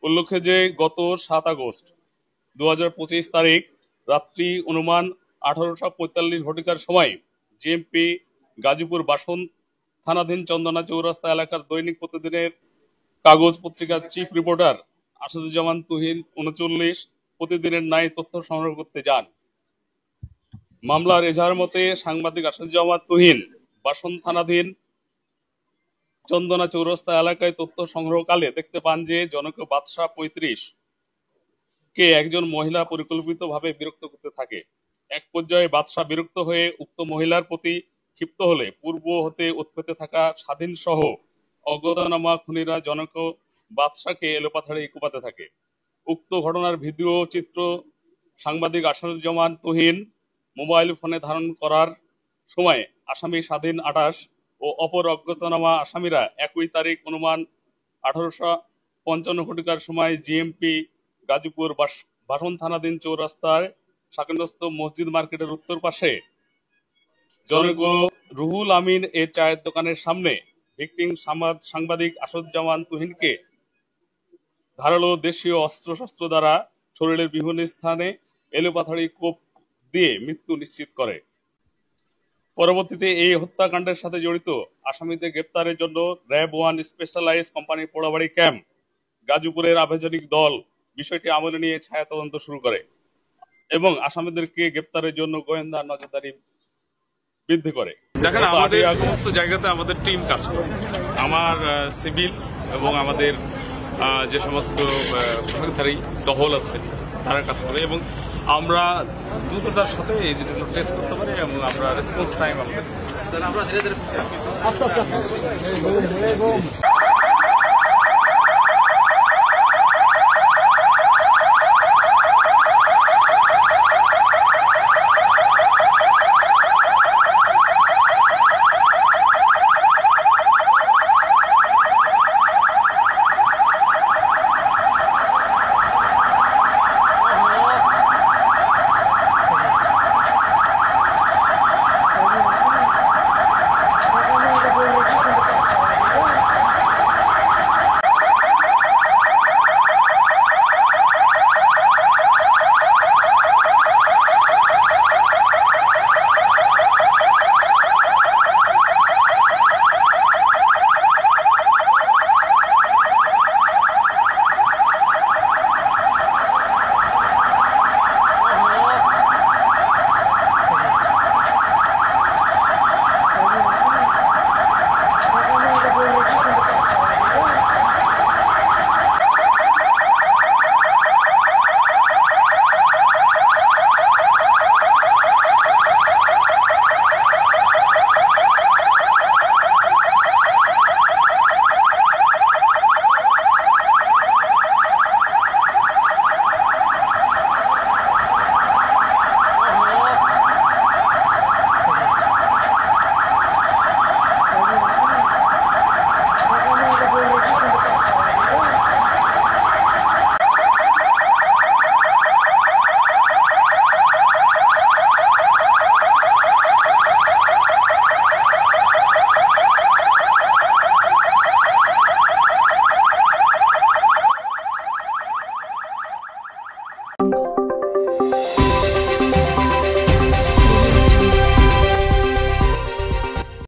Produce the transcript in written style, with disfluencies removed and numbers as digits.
উল্লেখ্য যে গত 7 আগস্ট 2025 তারিখ রাত্রি অনুমান 18:45 ঘটিকার সময় জিএমপি গাজীপুর বাসন থানাধীন চন্দনা চৌরাস্তা এলাকার দৈনিক প্রতিদিনের কাগজ পত্রিকার চিফ রিপোর্টার আসাদুজ্জামান তুহিন 39 প্রতিদিনের ন্যায় তথ্য সংগ্রহ করতে যান। মামলার এজাহার মতে সাংবাদিক আসাদুজ্জামান তুহিন বাসন থানাধীন চন্দনা চৌরাস্তা এলাকায় তথ্য সংগ্রহকালে দেখতে পান যে জনক বাদশাহ 35 কে একজন মহিলা পরিকল্পিতভাবে বিরক্ত করতে থাকে। এক পর্যায়ে বাদশাহ বিরক্ত হয়ে উক্ত মহিলার প্রতি ক্ষিপ্ত হলে পূর্ব হতে উৎপেতে থাকা স্বাধীন সহ অজ্ঞাতনামা খুনিরা জনক বাদশাহকে এলোপাথাড়ি কুপাতে থাকে। উক্ত ঘটনার ভিডিও চিত্র সাংবাদিক আসাদুজ্জামান তুহিন মোবাইল ফোনে ধারণ করার সময় আসামি স্বাধীন 28 ও অপর অজ্ঞাতনামা আসামিরা একই তারিখ অনুমান 1855 ঘটিকার সময় জিএমপি গাজীপুর বাসন থানাধীন চৌরাস্তায় শাকিনস্থ মসজিদ মার্কেটের উত্তর পাশে জনক রুহুল আমিন এর চায়ের দোকানের সামনে ভিকটিম সাংবাদিক আসাদুজ্জামান তুহিনকে ধারালো দেশীয় অস্ত্রশস্ত্র দ্বারা শরীরের বিভিন্ন স্থানে এলোপাথাড়ি কোপ দিয়ে মৃত্যু নিশ্চিত করে। পরবর্তীতে এই হত্যাকাণ্ডের সাথে জড়িত আসামিদের গ্রেপ্তারের জন্য RAB 1 specialised company Porabari camp গাজীপুরের আভিযানিক দল বিষয়টি আমলে নিয়ে ছায়া তদন্ত শুরু করে এবং আসামিদেরকে গ্রেপ্তারের জন্য গোয়েন্দা নজরদারি বৃদ্ধি করে। দেখেন, আমাদের সমস্ত জায়গাতে আমাদের টিম কাজ করে, আমার সিভিল এবং আমাদের যে সমস্ত বিভাগধারী টহল আছে তারা কাজ করে এবং আমরা দ্রুততার সাথে এই জিনিসগুলো টেস্ট করতে পারি এবং আমরা রেসপন্স টাইম আমাদের